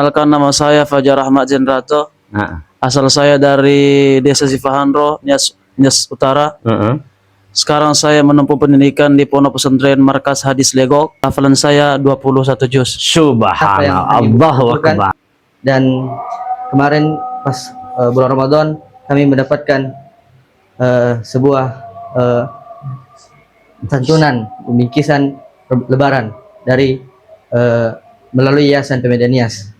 Perkenalkan, nama saya Fajar Ahmad Jenrato. Asal saya dari Desa Sifahandro, Nias Utara. Sekarang saya menempuh pendidikan di Pondok Pesantren Markas Hadis Legok. Hafalan saya 21 juz. Subhanallah, Allahu Akbar. Dan kemarin pas bulan Ramadan kami mendapatkan sebuah santunan bingkisan lebaran dari melalui Yayasan Pemuda Nias.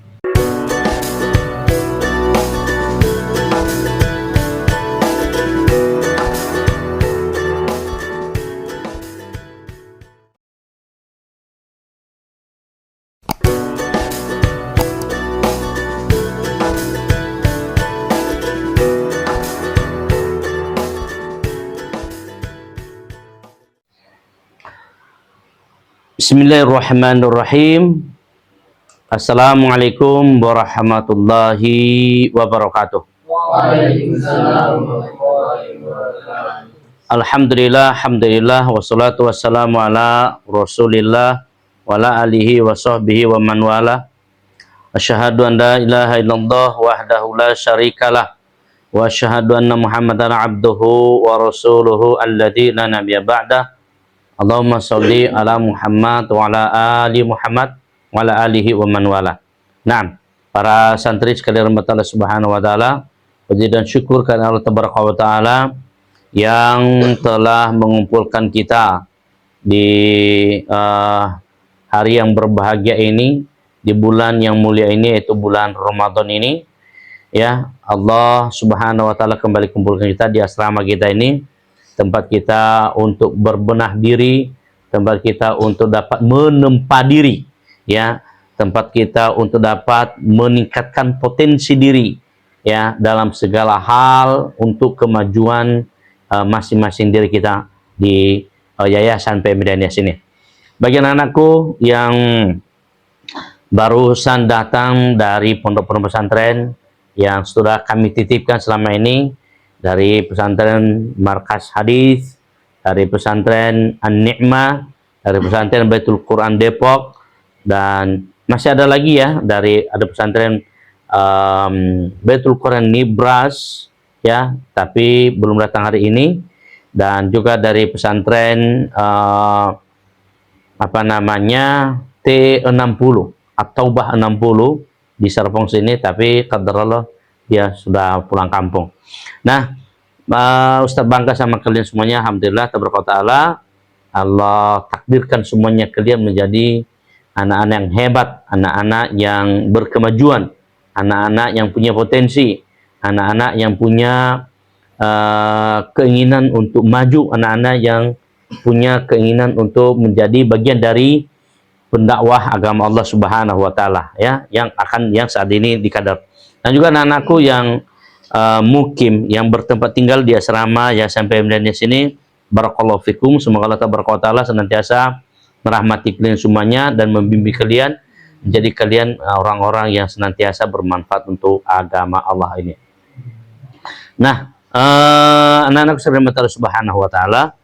Bismillahirrahmanirrahim. Assalamualaikum warahmatullahi wabarakatuh. Waalaikumsalam. Alhamdulillah, alhamdulillah, wassalatu wassalamu ala rasulillah wa ala alihi wa sahbihi wa man wala. Asyhadu an la ilaha illallah wahdahu la syarikalah wa asyhadu anna muhammadan abduhu wa rasuluhu alladzi la nabiyya ba'dah. Allahumma sholli ala Muhammad wa ala ali Muhammad wa ala alihi wa man wala. Nah, para santri sekalian rahmat Allah Subhanahu wa taala, puji dan syukur kepada Allah Tabaraka wa taala yang telah mengumpulkan kita di hari yang berbahagia ini, di bulan yang mulia ini, yaitu bulan Ramadan ini. Ya, Allah Subhanahu wa taala kembali kumpulkan kita di asrama kita ini, tempat kita untuk berbenah diri, tempat kita untuk dapat menempa diri, ya, tempat kita untuk dapat meningkatkan potensi diri, ya, dalam segala hal untuk kemajuan masing-masing diri kita di Yayasan Pemuda Nias ini. Bagi anak-anakku yang barusan datang dari pondok-pondok pesantren yang sudah kami titipkan selama ini, dari pesantren Markas Hadis, dari pesantren An-Ni'mah, dari pesantren Baitul Quran Depok, dan masih ada lagi ya, ada pesantren Baitul Quran Nibras, ya, tapi belum datang hari ini, dan juga dari pesantren T60 atau Bah 60 di Serpong sini, tapi qadarullah dia sudah pulang kampung. Nah, Ustadz bangga sama kalian semuanya. Alhamdulillah, taala Allah takdirkan semuanya kalian menjadi anak-anak yang hebat, anak-anak yang berkemajuan, anak-anak yang punya potensi, anak-anak yang punya keinginan untuk maju, anak-anak yang punya keinginan untuk menjadi bagian dari pendakwah agama Allah Subhanahu wa taala, ya, yang saat ini dikadar. Dan juga anak-anakku yang mukim, yang bertempat tinggal di asrama Yayasan Pemuda Nias ini, barakallahu fikum, semoga Allah Taala senantiasa merahmati kalian semuanya dan membimbing kalian menjadi kalian orang-orang yang senantiasa bermanfaat untuk agama Allah ini. Nah, anak-anakku sekalian Allah Subhanahu wa taala,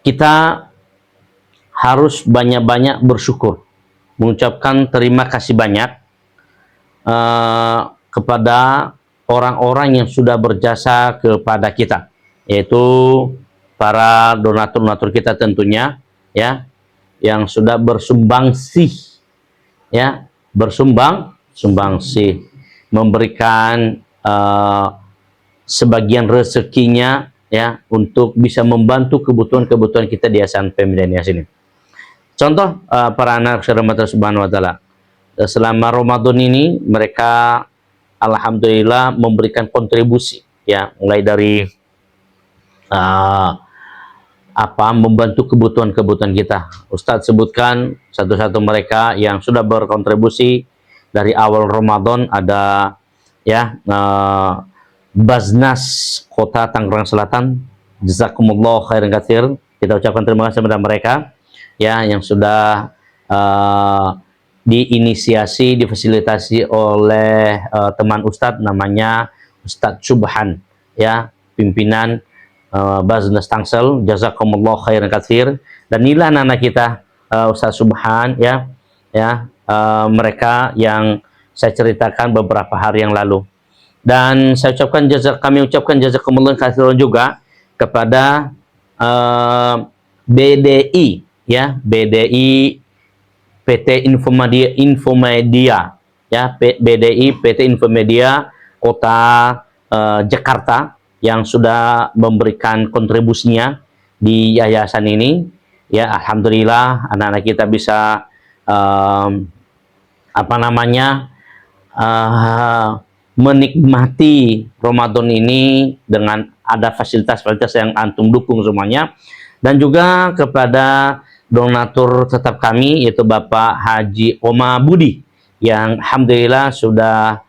kita harus banyak-banyak bersyukur, mengucapkan terima kasih banyak kepada orang-orang yang sudah berjasa kepada kita, yaitu para donatur-donatur kita tentunya, ya, yang sudah bersumbangsi, ya, bersumbangsi, memberikan sebagian rezekinya, ya, untuk bisa membantu kebutuhan-kebutuhan kita di Yayasan Pemuda Nias ini. Contoh, para anak rahmat Subhanahu wa taala, selama Ramadan ini mereka alhamdulillah memberikan kontribusi, ya, mulai dari membantu kebutuhan-kebutuhan kita. Ustadz sebutkan satu-satu mereka yang sudah berkontribusi dari awal Ramadan. Ada, ya, Baznas Kota Tangerang Selatan, jazakumullah khairan katsir, kita ucapkan terima kasih kepada mereka, ya, yang sudah diinisiasi, difasilitasi oleh teman Ustadz, namanya Ustadz Subhan, ya, pimpinan Baznas Tangsel. Jazakumullah khairan katsir. Dan inilah anak-anak kita Ustaz Subhan mereka yang saya ceritakan beberapa hari yang lalu. Dan kami ucapkan jazakumullah khairan juga kepada BDI BDI PT Infomedia BDI PT Infomedia Kota Jakarta yang sudah memberikan kontribusinya di yayasan ini. Ya, alhamdulillah anak-anak kita bisa menikmati Ramadan ini dengan ada fasilitas-fasilitas yang antum dukung semuanya. Dan juga kepada donatur tetap kami, yaitu Bapak Haji Oma Budi, yang alhamdulillah sudah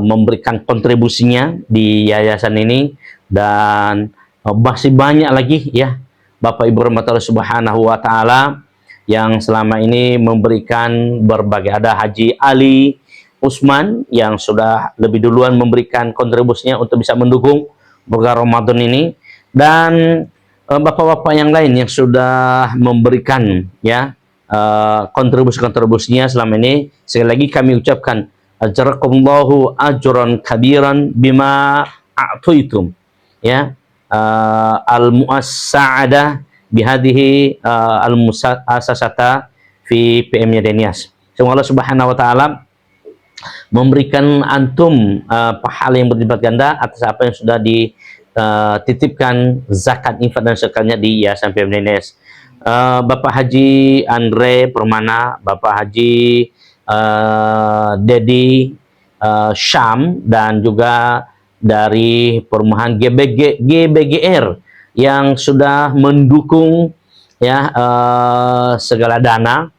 memberikan kontribusinya di yayasan ini. Dan masih banyak lagi ya Bapak Ibu rahmatullah subhanahu wa ta'ala yang selama ini memberikan berbagai. Ada Haji Ali Usman yang sudah lebih duluan memberikan kontribusinya untuk bisa mendukung program Ramadan ini, dan bapak-bapak yang lain yang sudah memberikan kontribusi-kontribusinya selama ini. Sekali lagi kami ucapkan ajrakumullahu ajran kabiran bima a'tuitum al-mu'assa'adah bihadihi al-mu'assasata fi PM-nya Denias. Semoga Allah subhanahu wa ta'ala memberikan antum pahala yang berlipat ganda atas apa yang sudah dititipkan zakat, infak dan sedekahnya di Yayasan PM Denias. Bapak Haji Andre Permana, Bapak Haji Dedi Syam, dan juga dari Perumahan GBGR yang sudah mendukung segala dana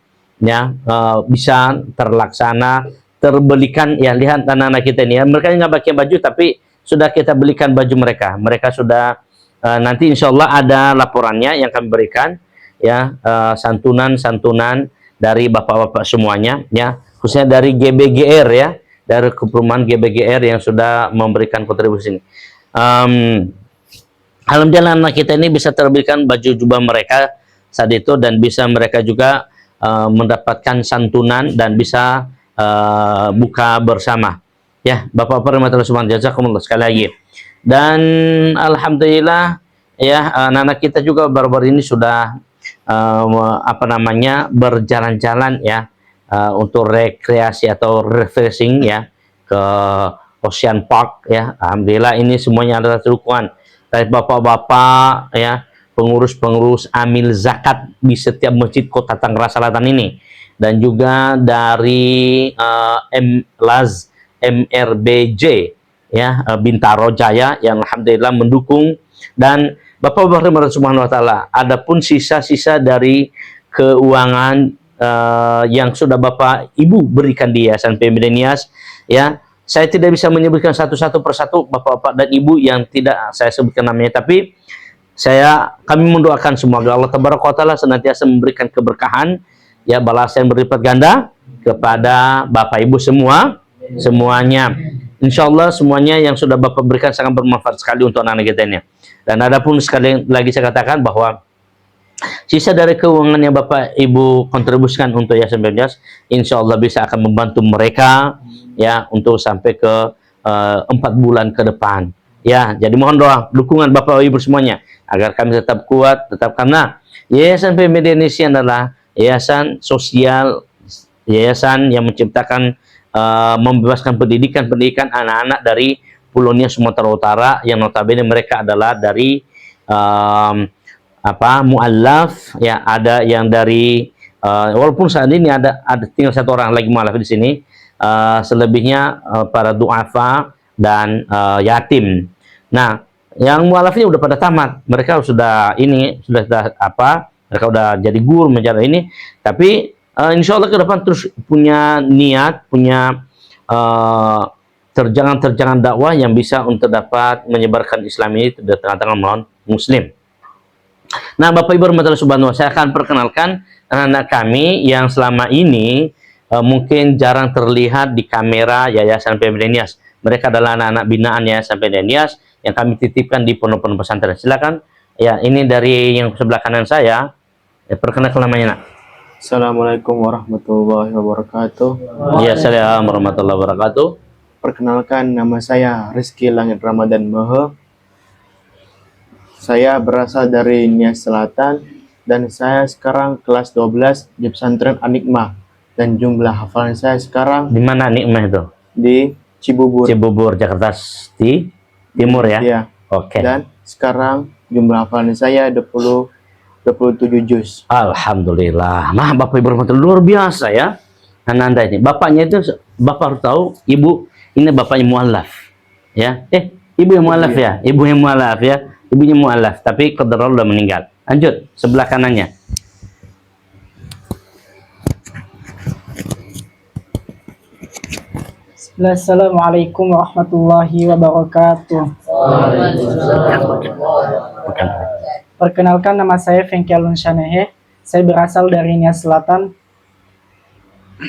bisa terlaksana, terbelikan. Lihat anak-anak kita ini mereka nggak pakai baju tapi sudah kita belikan baju mereka sudah nanti insya Allah ada laporannya yang kami berikan santunan dari bapak-bapak semuanya khususnya dari GBGR dari Perumahan GBGR yang sudah memberikan kontribusi ini. Alhamdulillah anak kita ini bisa terberikan baju jubah mereka saat itu, dan bisa mereka juga mendapatkan santunan dan bisa buka bersama. Bapak-bapak rahmatullah subhanahu jazakumullah sekali lagi. Dan alhamdulillah anak-anak kita juga baru-baru ini sudah berjalan-jalan untuk rekreasi atau refreshing ke Ocean Park Alhamdulillah ini semuanya adalah dukungan dari bapak-bapak pengurus-pengurus amil zakat di setiap masjid Kota Tangerang Selatan ini, dan juga dari MRBJ Bintaro Jaya yang alhamdulillah mendukung. Dan Bapak-bapak subhanahu wa ta'ala, adapun sisa-sisa dari keuangan yang sudah Bapak Ibu berikan di Yayasan PM Denias saya tidak bisa menyebutkan satu-satu persatu Bapak-bapak dan Ibu yang tidak saya sebutkan namanya, tapi kami mendoakan semoga Allah tabaraka wa taala senantiasa memberikan keberkahan balasan berlipat ganda kepada Bapak Ibu semuanya. Insya Allah semuanya yang sudah Bapak berikan sangat bermanfaat sekali untuk anak-anak kita ini. Dan adapun sekali lagi saya katakan bahwa sisa dari keuangan yang Bapak Ibu kontribusikan untuk Yayasan Denias, insya Allah bisa akan membantu mereka untuk sampai ke 4 bulan ke depan. Jadi mohon doa dukungan Bapak Ibu semuanya agar kami tetap kuat, karena Yayasan PM Denias adalah yayasan sosial, yayasan yang menciptakan membebaskan pendidikan anak-anak dari Pulau Nias Sumatera Utara, yang notabene mereka adalah dari mu'allaf ada yang dari walaupun saat ini ada tinggal 1 orang lagi mu'allaf di sini, selebihnya para du'afa dan yatim. Nah, yang mu'allafnya udah pada tamat, mereka sudah mereka udah jadi guru menjadi ini, tapi insya Allah ke depan terus punya niat, punya terjangan-terjangan dakwah yang bisa untuk dapat menyebarkan Islam ini di tengah-tengah melawan Muslim. Nah, Bapak Ibu rahmatullah subhanahu wa ta'ala, saya akan perkenalkan anak-anak kami yang selama ini mungkin jarang terlihat di kamera Yayasan PM Denias. Mereka adalah anak-anak binaan Yayasan PM Denias yang kami titipkan di pondok-pondok pesantren. Silakan, ini dari yang sebelah kanan saya, perkenalkan namanya, Nak. Assalamualaikum warahmatullahi wabarakatuh. Ya, assalamualaikum warahmatullahi wabarakatuh. Perkenalkan, nama saya Rizky Langit Ramadan Mehe. Saya berasal dari Nias Selatan dan saya sekarang kelas 12 di pesantren An-Nikmah. Dan jumlah hafalan saya sekarang Di mana nikmah itu? di Cibubur. Cibubur, Jakarta di Timur ya? Iya. Oke. Dan sekarang jumlah hafalan saya 27 juz. Alhamdulillah. Nah, Bapak Ibu rahmatullahi luar biasa ya. Anda ini. Bapaknya itu, Bapak harus tahu, Ibu ini bapaknya mualaf. Ya. Ibu yang mualaf ya. Ibu yang mualaf ya. Ibunya mualaf, tapi qadarullah udah meninggal. Lanjut, sebelah kanannya. Assalamualaikum warahmatullahi wabarakatuh. Perkenalkan, nama saya Fengkialun Shanehe. Saya berasal dari Nias Selatan.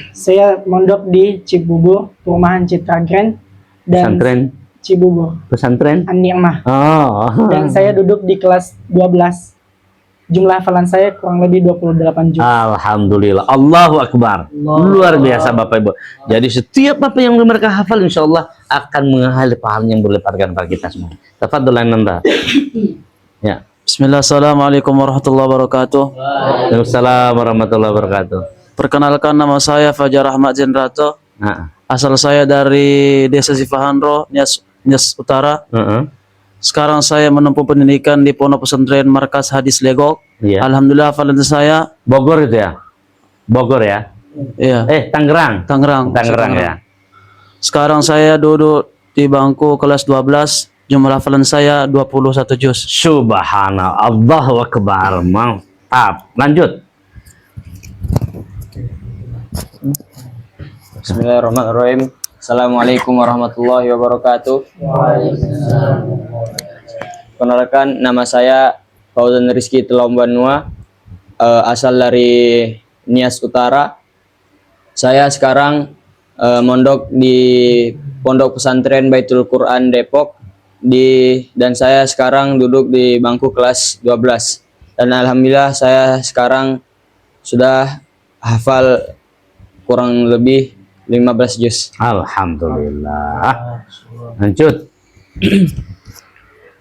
Saya mondok di Cibubur, Perumahan Citra Grand dan Pesantren. Cibubur, Pesantren. An-Nikmah. Oh. Dan saya duduk di kelas 12. Jumlah hafalan saya kurang lebih 28 juz. Alhamdulillah. Allahu Akbar. Luar biasa Bapak Ibu. Jadi setiap apa yang mereka hafal insya Allah akan mengalir pahala yang berlipat pada kita semua. Tafadhol Anda. Ya. Bismillah, assalamualaikum warahmatullahi wabarakatuh. Waalaikumsalam warahmatullahi wabarakatuh. Perkenalkan, nama saya Fajar Ahmad Zenrato. Nah. Asal saya dari Desa Sifahandro, Nias Utara. Sekarang saya menempuh pendidikan di Pondok Pesantren Markas Hadis Legok. Iya. Alhamdulillah hafalan saya Bogor itu ya? Bogor ya? iya, Tangerang. Tangerang. Tangerang ya. Sekarang saya duduk di bangku kelas 12. Jumlah hafalan saya 21 juz. Subhanallah. Allahu Akbar. Mantap. Lanjut. Bismillahirrahmanirrahim. Assalamualaikum warahmatullahi wabarakatuh. Perkenalkan, nama saya Fauzan Rizky Telombanua, asal dari Nias Utara. Saya sekarang mondok di Pondok Pesantren Baitul Quran Depok dan saya sekarang duduk di bangku kelas 12. Dan alhamdulillah saya sekarang sudah hafal kurang lebih 15 juz. Alhamdulillah. Lanjut.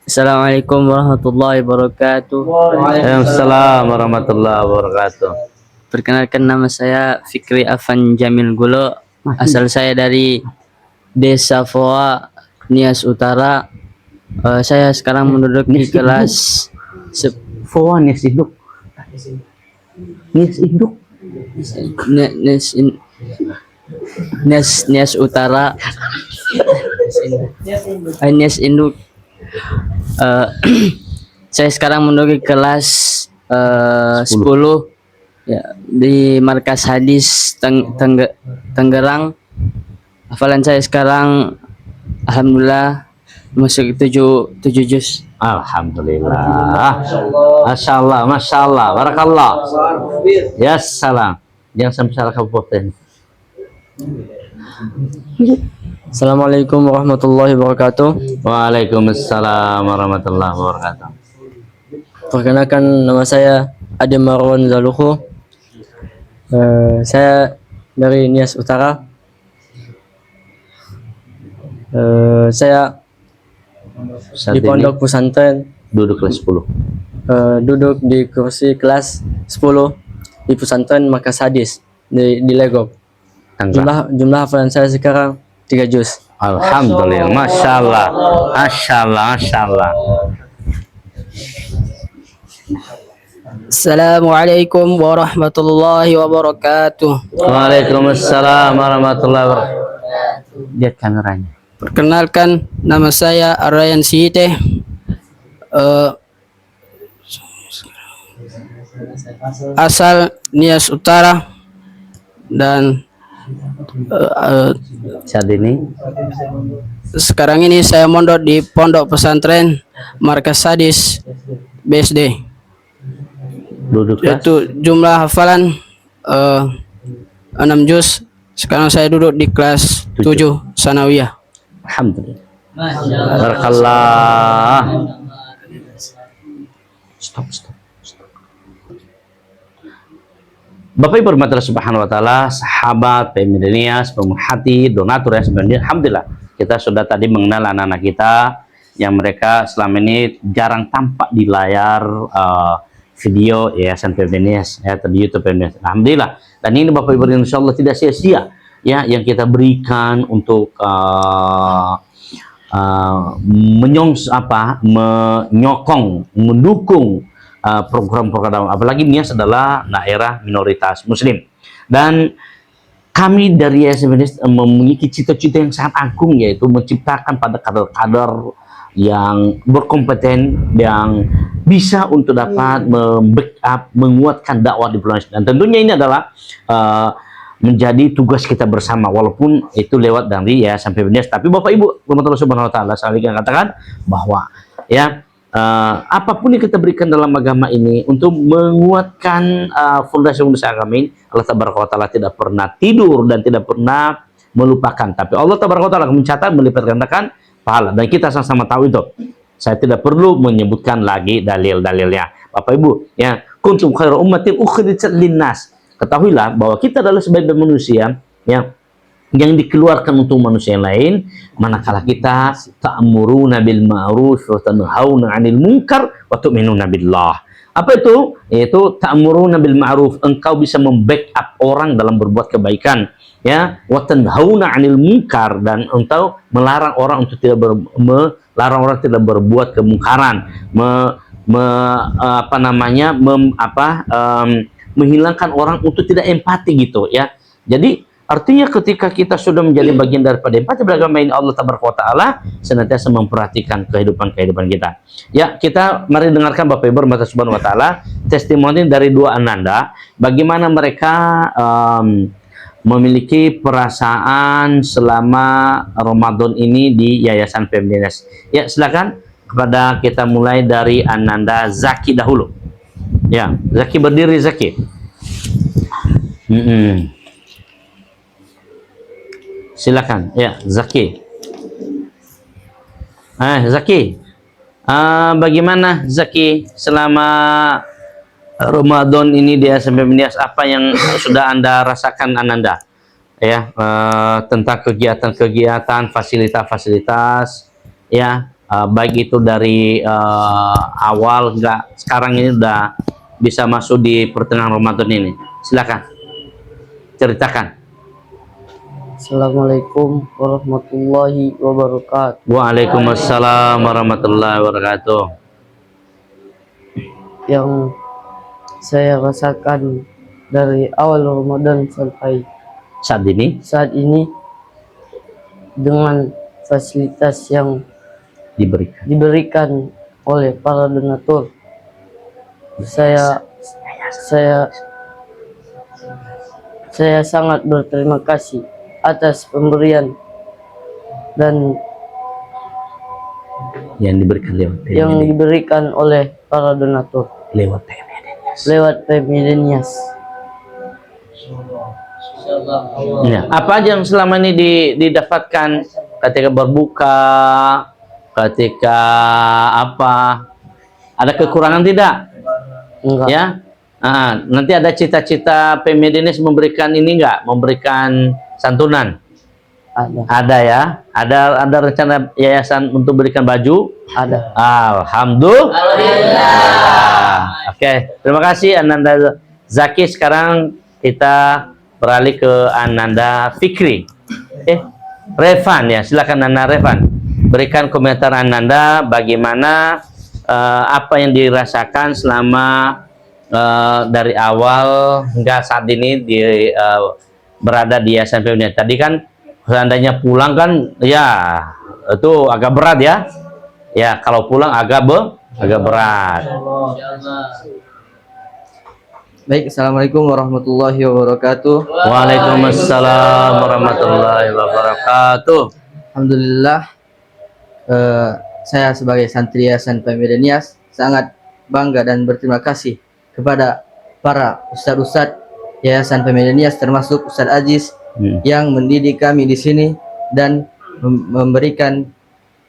Assalamualaikum warahmatullahi wabarakatuh. Waalaikumsalam warahmatullahi wabarakatuh. Perkenalkan, nama saya Fikri Afan Jamil Gulo. Asal saya dari Desa Foa, Nias Utara. Saya sekarang menduduk di kelas Foa Nias Induk. Nias Induk. Nias Utara. Nias Induk. Saya sekarang menduduki kelas 10 ya, di Markas Hadis Tangerang. Hafalan saya sekarang alhamdulillah masuk 7 juz. Alhamdulillah. Masya Allah, Masya Allah. Barakallah. Ya salam. Jangan sampai salah kabupaten. Assalamualaikum warahmatullahi wabarakatuh. Waalaikumsalam warahmatullahi wabarakatuh. Perkenalkan, nama saya Ade Marwan Zaluhu. Saya dari Nias Utara. Saya Saat di Pondok Pesantren duduk kelas 10. duduk di kursi kelas 10 di Pesantren Markas Hadis di Legok. Jumlah hafalan saya sekarang 3 juz. Alhamdulillah, Masya Allah, Masya Allah, Masya Allah. Assalamualaikum warahmatullahi wabarakatuh. Waalaikumsalam warahmatullahi wabarakatuh. Lihat kameranya. Perkenalkan, nama saya Aryan Site. Asal Nias Utara dan Saat ini sekarang ini saya mondok di Pondok Pesantren Markas Hadis BSD. duduk kelas. Itu jumlah hafalan 6 juz. Sekarang saya duduk di kelas 7 sanawiyah. Alhamdulillah. Barakallah. Stop. Bapak Ibu rahmati Allah Subhanahu wa taala, sahabat, pemirsa, pemerhati, donatur ya sebenarnya alhamdulillah kita sudah tadi mengenal anak-anak kita yang mereka selama ini jarang tampak di layar video Yayasan Pemdenias ya di YouTube Pemdenias. Alhamdulillah. Dan ini Bapak Ibu insyaallah tidak sia-sia ya yang kita berikan untuk menyokong, mendukung program-program, apalagi Nias adalah daerah minoritas Muslim. Dan kami dari Yayasan Pemdenias memiliki cita-cita yang sangat agung, yaitu menciptakan pada kader-kader yang berkompeten, yang bisa untuk dapat membackup, menguatkan dakwah di Pulau. Dan tentunya ini adalah menjadi tugas kita bersama, walaupun itu lewat dari Yayasan Pemdenias. Tapi Bapak Ibu rahmatullah subhanahu wa taala, saya ingin katakan bahwa ya apapun yang kita berikan dalam agama ini untuk menguatkan fondasi-fondasi agama ini, Allah tabaraka wa taala tidak pernah tidur dan tidak pernah melupakan. Tapi Allah tabaraka wa taala mencatat, melipat gandakan pahala, dan kita sama-sama tahu itu. Saya tidak perlu menyebutkan lagi dalil-dalilnya. Bapak Ibu, ya, kuntum khairu ummatin ukhrijat linnas. Ketahuilah bahwa kita adalah sebagai manusia yang dikeluarkan untuk manusia yang lain, manakala kita ta'muruna bil ma'ruf wa tanhauna 'anil munkar wa tu'minuna billah. Apa itu? Yaitu ta'muruna bil ma'ruf, engkau bisa membackup orang dalam berbuat kebaikan, ya, wa tanhauna 'anil munkar, dan engkau melarang orang untuk tidak berbuat kemungkaran, menghilangkan orang untuk tidak empati gitu ya. Jadi artinya ketika kita sudah menjadi bagian daripada empati beragama ini, Allah tabaraka wa taala senantiasa memperhatikan kehidupan kita. Ya, kita mari dengarkan Bapak Ibu rahmati subhanahu wa taala testimoni dari dua ananda, bagaimana mereka memiliki perasaan selama Ramadan ini di Yayasan Pemdenias. Ya, silakan kepada kita mulai dari Ananda Zaki dahulu. Ya, Zaki berdiri, Zaki. Silakan, ya, Zaki. Zaki, bagaimana Zaki selama Ramadan ini di Yayasan Pemdenias? Apa yang sudah Anda rasakan, Ananda? Ya, tentang kegiatan-kegiatan, fasilitas-fasilitas, ya, baik itu dari awal enggak sekarang ini udah bisa masuk di pertengahan Ramadan ini. Silakan ceritakan. Assalamualaikum warahmatullahi wabarakatuh. Waalaikumsalam warahmatullahi wabarakatuh. Yang saya rasakan dari awal Ramadan sampai saat ini dengan fasilitas yang diberikan oleh para donatur, saya sangat berterima kasih atas pemberian dan yang diberikan oleh para donatur lewat Pemdenias. Ya, apa aja yang selama ini didapatkan ketika berbuka, ketika apa, ada kekurangan tidak? Enggak. Ya, nanti ada cita-cita Pemdenias memberikan ini enggak? Memberikan santunan? Ada ya? Ada rencana yayasan untuk berikan baju? Ada. Alhamdulillah. Oke, terima kasih Ananda Zaki. Sekarang kita beralih ke Ananda Fikri. Revan ya, silakan Ananda Revan. Berikan komentar Ananda bagaimana apa yang dirasakan selama dari awal hingga saat ini berada di Yayasan Pemdenias. Tadi kan seandainya pulang kan ya itu agak berat ya. Ya, kalau pulang agak berat. Baik, Assalamualaikum warahmatullahi wabarakatuh. Waalaikumsalam warahmatullahi wabarakatuh. Alhamdulillah, saya sebagai santri Yayasan Pemdenias sangat bangga dan berterima kasih kepada para ustadz-ustadz Yayasan Pemdenias, termasuk Ustadz Aziz yang mendidik kami di sini dan memberikan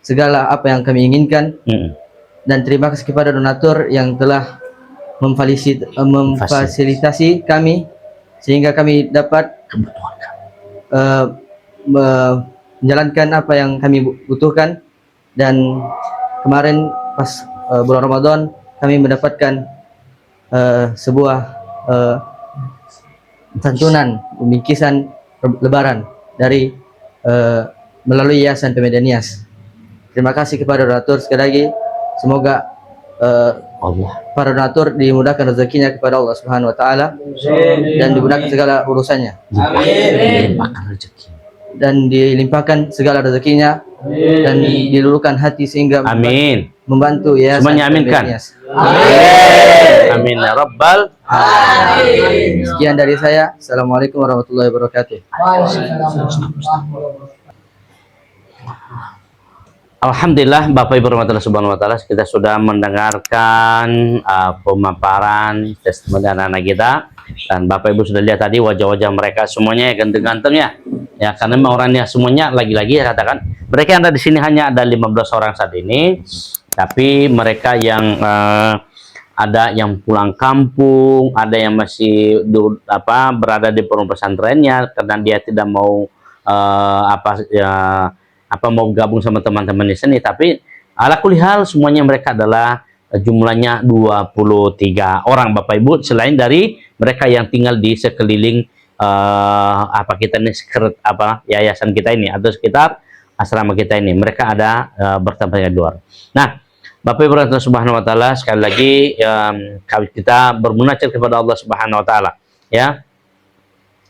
segala apa yang kami inginkan. Dan terima kasih kepada donatur yang telah memfasilitasi kami sehingga kami dapat menjalankan apa yang kami butuhkan. Dan kemarin pas bulan Ramadan kami mendapatkan sebuah santunan bingkisan lebaran dari melalui Yayasan Pemuda Nias. Terima kasih kepada donatur sekali lagi. Semoga para donatur dimudahkan rezekinya kepada Allah Subhanahu wa taala dan dimudahkan segala urusannya. Dan dilimpahkan segala rezekinya dan diluluhkan hati sehingga membantu ya. Semuanya aminkan. Amin ya rabbal. Sekian dari saya. Assalamualaikum warahmatullahi wabarakatuh. Alhamdulillah, Bapak Ibu rahmatullah subhanahu wa ta'ala, kita sudah mendengarkan pemaparan testimoni anak-anak kita. Dan Bapak Ibu sudah lihat tadi wajah-wajah mereka semuanya ganteng-ganteng ya. Ya, karena memang orangnya semuanya lagi-lagi ya katakan. Mereka yang ada di sini hanya ada 15 orang saat ini. Tapi mereka yang ada yang pulang kampung, ada yang masih berada di pondok pesantrennya karena dia tidak mau mau gabung sama teman-teman di sini. Tapi ala kulli hal semuanya mereka adalah jumlahnya 23 orang Bapak Ibu, selain dari mereka yang tinggal di sekeliling yayasan kita ini atau sekitar asrama kita ini. Mereka ada bertambah di luar. Nah, Bapak Ibu subhanahu wa ta'ala, sekali lagi kita bermunajat kepada Allah subhanahu wa ta'ala ya,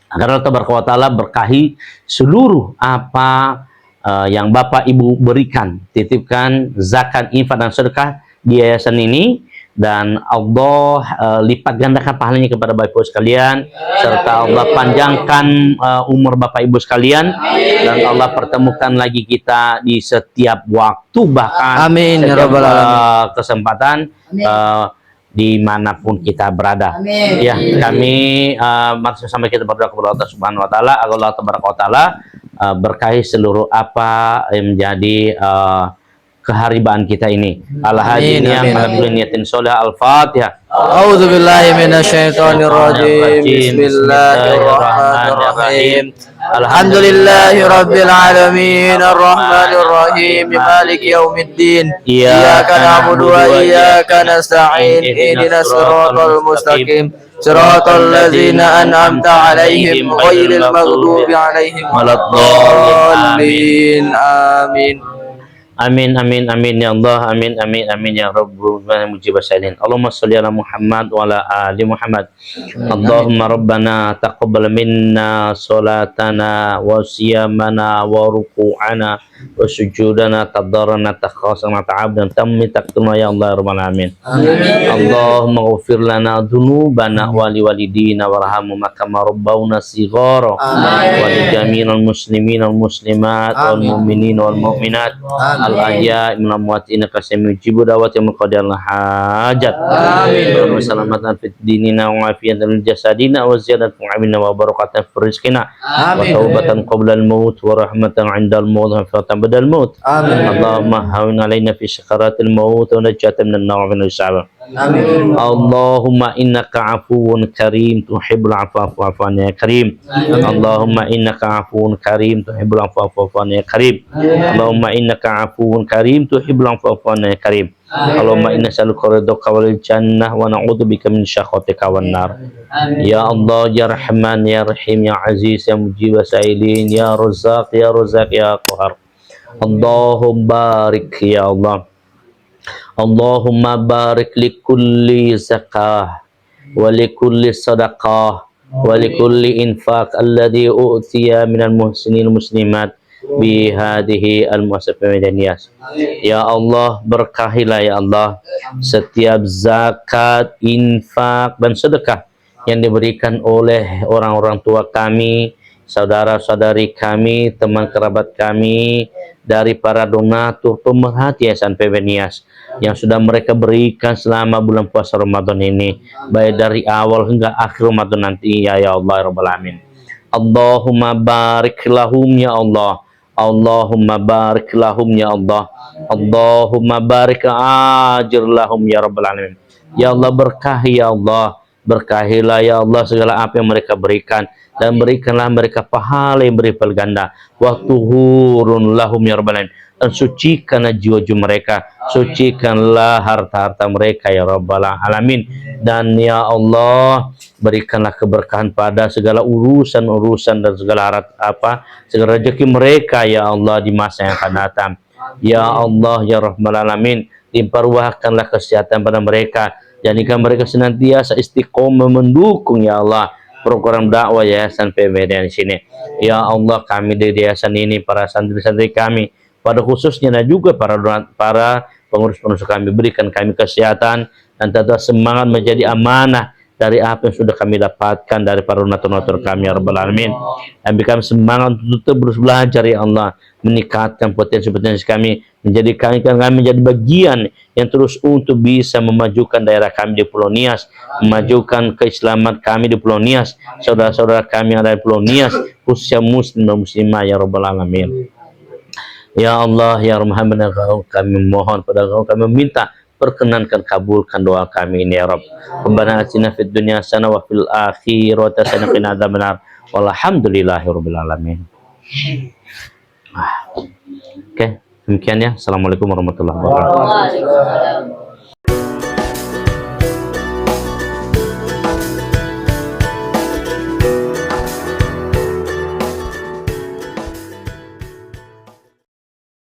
agar Allah taala berkahi seluruh apa yang Bapak Ibu berikan, titipkan zakat, infak dan sedekah di yayasan ini, dan Allah lipat gandakan pahalanya kepada Bapak Ibu sekalian, serta Allah panjangkan umur Bapak Ibu sekalian, dan Allah pertemukan lagi kita di setiap waktu, bahkan setiap kesempatan dimanapun kita berada. Ya, kami maksud sampai kita berdoa kepada Allah Subhanahu Wa Taala, agar Allah Taala berkahi seluruh apa yang menjadi keharibaan kita ini. Niyatin soleh. Al-Fatihah. A'udzu billahi minasyaitonir rajim. Bismillahirrahmanirrahim. Alhamdulillahi rabbil alamin, arrahmanir rahim, maliki yaumiddin. Iyyaka na'budu wa iyyaka nasta'in. Ihdinas siratal mustaqim. Siratal ladzina an'amta 'alaihim ghairil maghdubi 'alaihim waladdallin. Amin. Amin amin amin ya Allah, amin amin amin ya Rabbul mujibas sa'ilin. Allahumma shalli ala Muhammad wa ala ali Muhammad. Allahumma rabbana taqabbal minna salatana wa siyamana wa ruku'ana wa sujudana tadarrana takhasana ta'abdan tammi taqtuna ya Allah ya rabbal alamin. Allahumma ghfir lana dhunubana wa liwalidina warhamhuma kama rabbawna shighara wa li jami'il muslimin wal muslimat wal mu'minin wal mu'minat al-ahya min amwat innaka sami'un mujibu da'wati wa qadal hajat. Amin. Salamatan fid dinina wa afiyatan fil jasadina wa ziyadatan amina wa barakatan fil rizqina wa taubatan qabla al-maut wa rahmatan 'inda al-maut wa fatan badal maut. Amin. Allahumma hawwin 'alaina fi sakaratil maut wa najatan minan nar wa min al-'adab. Amin. Allahumma innaka afuwun karim tuhibbul afwa fa'fu anna ya karim. Allahumma innaka afuwun karim tuhibbul afwa fa'fu anna ya karim. Allahumma innaka afuwun karim tuhibbul afwa fa'fu anna ya karim. Allahumma inna nas'aluka ridhaka wal jannah wa na'udzubika min syakhatika wan nar. Ya Allah ya Rahman ya Rahim ya Aziz ya Mujib sa'ilin ya Razzaq ya Qahar. Allahumma barik ya Allah. Allahumma barik li kulli zakah wa li kulli sadaqah wa li kulli infaq alladhi u'tiya minal muhsinin muslimat bi hadhihi al-mu'assasah Pemuda-Nias. Ya Allah, berkahilah ya Allah setiap zakat, infak dan sedekah yang diberikan oleh orang-orang tua kami, saudara-saudari kami, teman kerabat kami, dari para donatur pemerhati Yayasan Pemuda-Nias yang sudah mereka berikan selama bulan puasa Ramadan ini, baik dari awal hingga akhir Ramadan nanti ya Allah ya Rabbal Alamin. Allahumma barik lahum ya Allah. Allahumma barik lahum ya Allah. Allahumma barik ajir lahum ya Rabbal Alamin. Ya Allah, berkahi ya Allah berkahilah ya Allah segala apa yang mereka berikan, dan berikanlah mereka pahala yang berlipat ganda. Wa tuhurun lahum ya rabbal alamin, dan sucikanlah jiwa-jiwa mereka, sucikanlah harta-harta mereka ya rabbal alamin. Dan ya Allah, berikanlah keberkahan pada segala urusan-urusan dan segala segala rezeki mereka ya Allah di masa yang akan datang. Ya Allah ya rabbal alamin, limpahkanlah kesehatan pada mereka, jadikan mereka senantiasa istiqomah mendukung ya Allah program dakwah Yayasan PMD di sini. Ya Allah, kami di yayasan ini, para santri-santri kami, pada khususnya dan juga para pengurus-pengurus kami, berikan kami kesehatan dan tetap semangat menjadi amanah dari apa yang sudah kami dapatkan dari para donatur-donatur kami ya rabbal alamin. Dan kami semangat untuk terus belajar ya Allah, meningkatkan potensi-potensi kami, menjadikan kami menjadi bagian yang terus untuk bisa memajukan daerah kami di Pulau Nias, memajukan keislaman kami di Pulau Nias, saudara-saudara kami yang ada di Pulau Nias, khususnya muslim dan muslimah ya rabbal alamin. Ya Allah ya Rahman, kami mohon pada Engkau, kami meminta perkenankan kabulkan doa kami ini ya Rabb. Rabbana atina fid dunya hasanah wa fil akhirati hasanah wa qina adzabannar. Walhamdulillahirabbil alamin. Oke, demikian ya. Assalamualaikum warahmatullahi wabarakatuh.